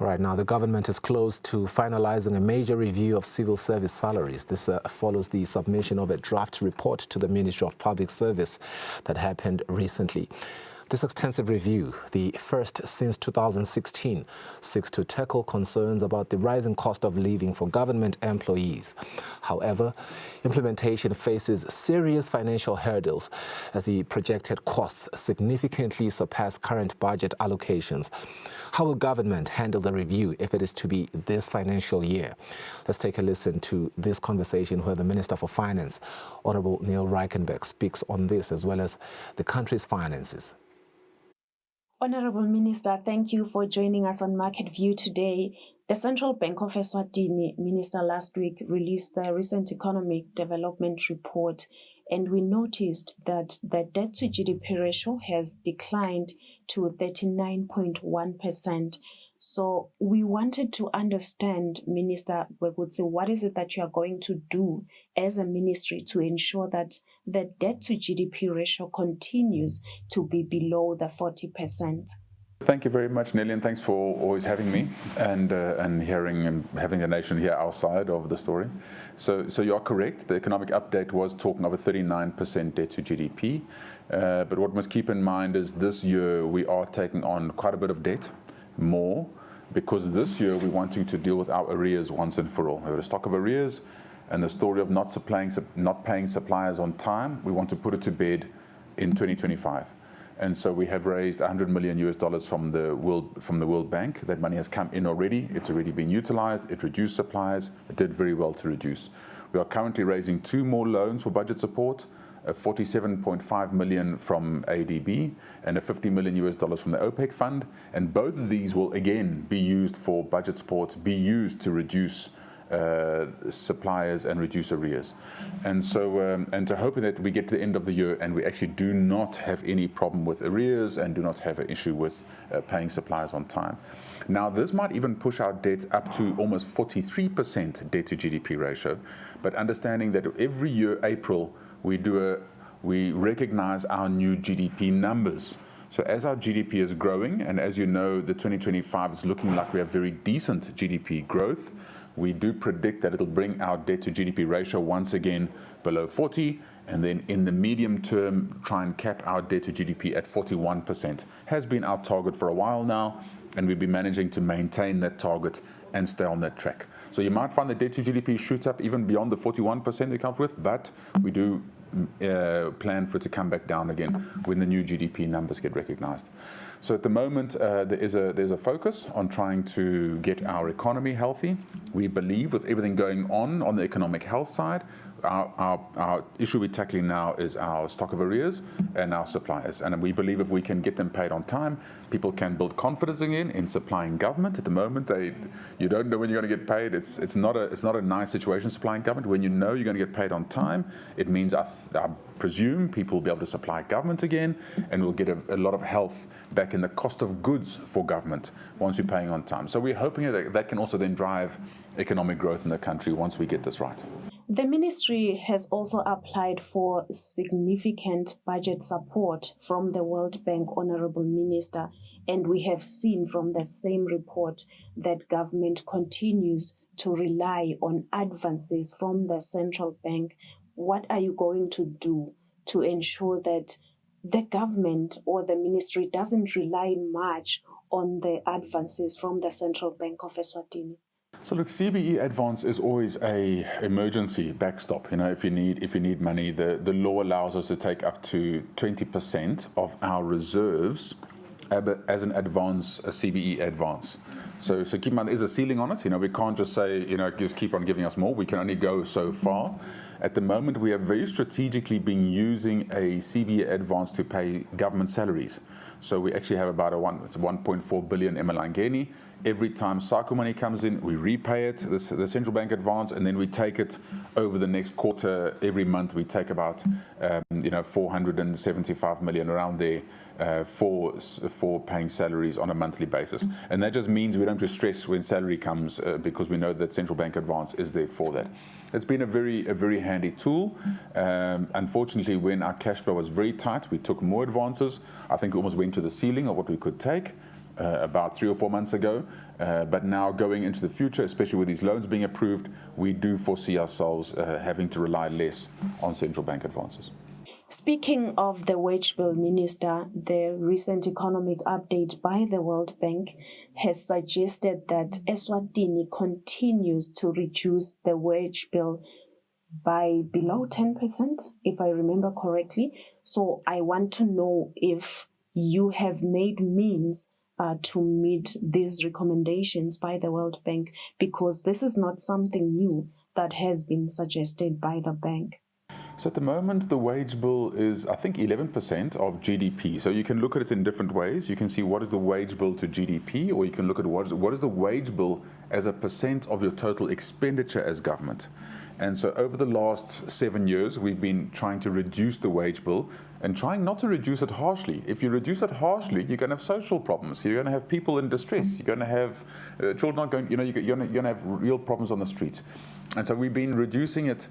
Right now, the government is close to finalizing a major review of civil service salaries. This follows the submission of a draft report to the Ministry of Public Service that happened recently. This extensive review, the first since 2016, seeks to tackle concerns about the rising cost of living for government employees. However, implementation faces serious financial hurdles as the projected costs significantly surpass current budget allocations. How will government handle the review if it is to be this financial year? Let's take a listen to this conversation where the Minister for Finance, Honorable Neil Reichenbach, speaks on this as well as the country's finances. Honorable Minister, thank you for joining us on Market View today. The Central Bank of Eswatini, Minister, last week released the recent economic development report, and we noticed that the debt to GDP ratio has declined to 39.1%. So we wanted to understand, Minister Gwegutse, what is it that you are going to do as a ministry to ensure that the debt to GDP ratio continues to be below the 40%? Thank you very much, Nelly, and thanks for always having me and hearing and having the nation hear our side of the story. So you are correct. The economic update was talking of a 39% debt to GDP. But what we must keep in mind is this year we are taking on quite a bit of debt, more, because this year we're wanting to deal with our arrears once and for all. We have a stock of arrears, and the story of not paying suppliers on time, we want to put it to bed in 2025. And so we have raised $100 million from the World Bank. That money has come in already. It's already been utilized. It reduced suppliers. It did very well to reduce. We are currently raising 2 more loans for budget support, a $47.5 million from ADB and a $50 million from the OPEC fund. And both of these will again be used for budget support, be used to reduce suppliers and reduce arrears. And so, and to hoping that we get to the end of the year and we actually do not have any problem with arrears and do not have an issue with paying suppliers on time. Now, this might even push our debt up to almost 43% debt to GDP ratio, but understanding that every year, April, we recognize our new GDP numbers. So as our GDP is growing, and as you know, the 2025 is looking like we have very decent GDP growth, we do predict that it'll bring our debt to GDP ratio once again below 40, and then in the medium term, try and cap our debt to GDP at 41%. Has been our target for a while now, and we've been managing to maintain that target and stay on that track. So you might find the debt to GDP shoots up even beyond the 41% we come up with, but we do plan for it to come back down again when the new GDP numbers get recognized. So at the moment, there's a focus on trying to get our economy healthy. We believe with everything going on the economic health side, our issue we're tackling now is our stock of arrears and our suppliers. And we believe if we can get them paid on time, people can build confidence again in supplying government. At the moment, you don't know when you're going to get paid. It's not a nice situation supplying government. When you know you're going to get paid on time, it means I presume people will be able to supply government again, and we'll get a lot of health back in the cost of goods for government once you're paying on time. So we're hoping that can also then drive economic growth in the country once we get this right. The ministry has also applied for significant budget support from the World Bank, Honorable Minister, and we have seen from the same report that government continues to rely on advances from the central bank. What are you going to do to ensure that the government or the ministry doesn't rely much on the advances from the Central Bank of Eswatini? So look, CBE advance is always a emergency backstop. You know, if you need money, the law allows us to take up to 20% of our reserves as an advance, a CBE advance. So keep in mind, there's a ceiling on it. You know, we can't just say, just keep on giving us more. We can only go so far. At the moment, we have very strategically been using a CBE advance to pay government salaries. So we actually have about 1.4 billion emalangeni. Every time cycle money comes in, we repay it, the central bank advance, and then we take it over the next quarter. Every month we take about 475 million around there for paying salaries on a monthly basis. And that just means we don't have to stress when salary comes because we know that central bank advance is there for that. It's been a very handy tool. Unfortunately, when our cash flow was very tight, we took more advances. I think we almost went to the ceiling of what we could take. about 3 or 4 months ago. But now going into the future, especially with these loans being approved, we do foresee ourselves having to rely less on central bank advances. Speaking of the wage bill, Minister, the recent economic update by the World Bank has suggested that Eswatini continues to reduce the wage bill by below 10%, if I remember correctly. So I want to know if you have made means to meet these recommendations by the World Bank, because this is not something new that has been suggested by the bank. So at the moment, the wage bill is, I think, 11% of GDP. So you can look at it in different ways. You can see what is the wage bill to GDP, or you can look at what is the wage bill as a percent of your total expenditure as government. And so over the last 7 years, we've been trying to reduce the wage bill and trying not to reduce it harshly. If you reduce it harshly, you're going to have social problems. You're going to have people in distress. You're going to have children not going, you're going to have real problems on the streets. And so we've been reducing it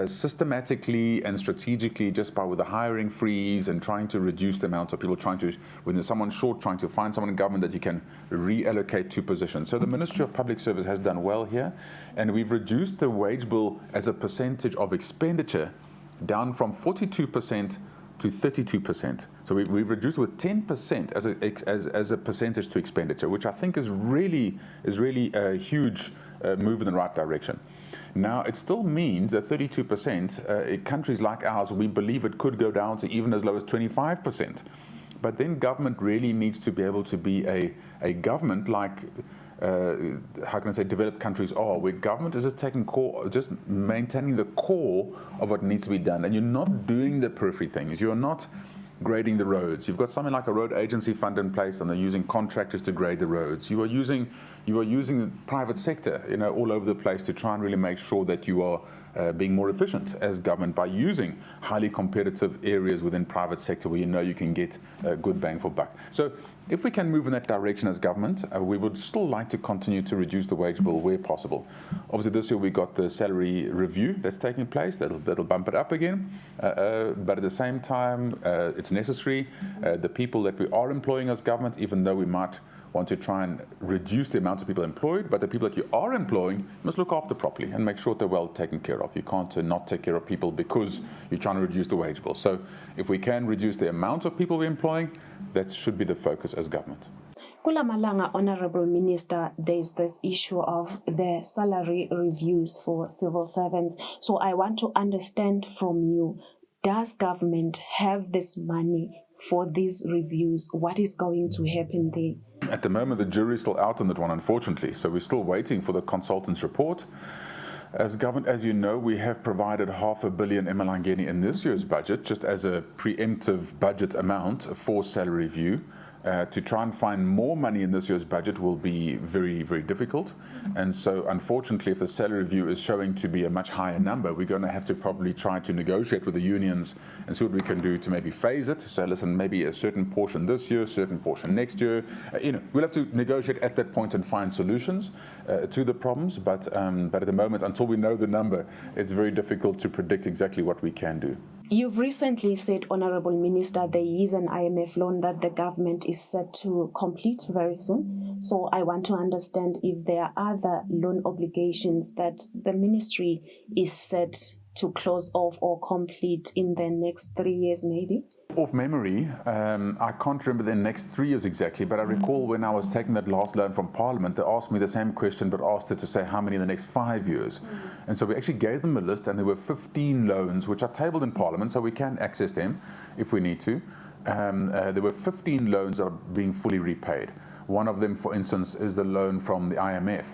systematically and strategically, just with a hiring freeze and trying to reduce the amount of people when there's someone short, trying to find someone in government that you can reallocate to positions. So the Ministry of Public Service has done well here, and we've reduced the wage bill as a percentage of expenditure down from 42% to 32%. So we've reduced with 10% as a percentage to expenditure, which I think is really a huge move in the right direction. Now, it still means that 32%, in countries like ours, we believe it could go down to even as low as 25%. But then government really needs to be able to be a government like, how can I say, developed countries are, where government is just maintaining the core of what needs to be done. And you're not doing the periphery things. You're not grading the roads. You've got something like a road agency fund in place, and they're using contractors to grade the roads. You are using the private sector, all over the place to try and really make sure that you are being more efficient as government by using highly competitive areas within private sector where you can get good bang for buck. So if we can move in that direction as government, we would still like to continue to reduce the wage bill where possible. Obviously, this year we got the salary review that's taking place. That'll bump it up again. But at the same time, it's necessary. The people that we are employing as government, even though we might want to try and reduce the amount of people employed, but the people that you are employing, you must look after properly and make sure they're well taken care of. You can't not take care of people because you're trying to reduce the wage bill. So if we can reduce the amount of people we're employing, that should be the focus as government. Kula Malanga, Honorable Minister, there's this issue of the salary reviews for civil servants. So I want to understand from you, does government have this money for these reviews? What is going to happen there? At the moment, the jury's still out on that one, unfortunately. So we're still waiting for the consultant's report. As government, as you know, we have provided R500 million in this year's budget, just as a preemptive budget amount for salary review. To try and find more money in this year's budget will be very, very difficult. And so, unfortunately, if the salary review is showing to be a much higher number, we're going to have to probably try to negotiate with the unions and see what we can do to maybe phase it. So, listen, maybe a certain portion this year, a certain portion next year. We'll have to negotiate at that point and find solutions to the problems. But at the moment, until we know the number, it's very difficult to predict exactly what we can do. You've recently said, Honorable Minister, there is an IMF loan that the government is set to complete very soon. So I want to understand if there are other loan obligations that the ministry is set to close off or complete in the next 3 years, maybe? Off memory, I can't remember the next 3 years exactly, but I recall when I was taking that last loan from Parliament, they asked me the same question, but asked it to say how many in the next 5 years. And so we actually gave them a list, and there were 15 loans, which are tabled in Parliament, so we can access them if we need to. There were 15 loans that are being fully repaid. One of them, for instance, is the loan from the IMF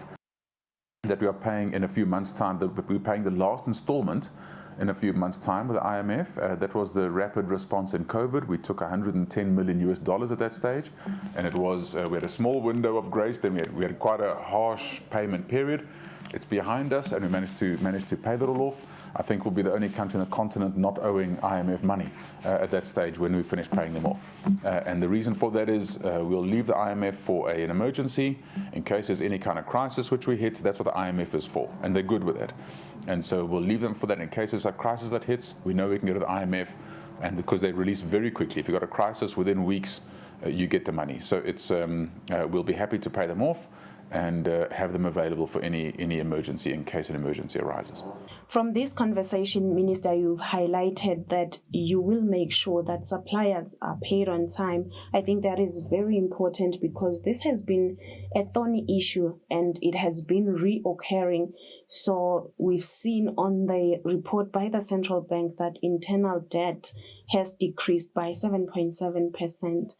that we are paying in a few months' time. We're paying the last installment in a few months' time with the IMF. That was the rapid response in COVID. We took $110 million at that stage, and it was we had a small window of grace. Then we had quite a harsh payment period. It's behind us, and we managed to pay that all off. I think we'll be the only country on the continent not owing IMF money at that stage when we finish paying them off. And the reason for that is we'll leave the IMF for an emergency in case there's any kind of crisis which we hit. That's what the IMF is for, and they're good with that. And so we'll leave them for that in case there's a crisis that hits. We know we can go to the IMF, and because they release very quickly. If you've got a crisis within weeks, you get the money. So it's we'll be happy to pay them off and have them available for any emergency in case an emergency arises. From this conversation, Minister, you've highlighted that you will make sure that suppliers are paid on time. I think that is very important because this has been a thorny issue and it has been reoccurring. So we've seen on the report by the central bank that internal debt has decreased by 7.7%,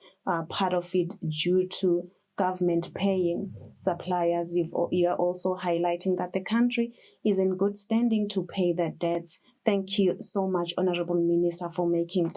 part of it due to government paying suppliers. You are also highlighting that the country is in good standing to pay their debts. Thank you so much, Honorable Minister, for making time.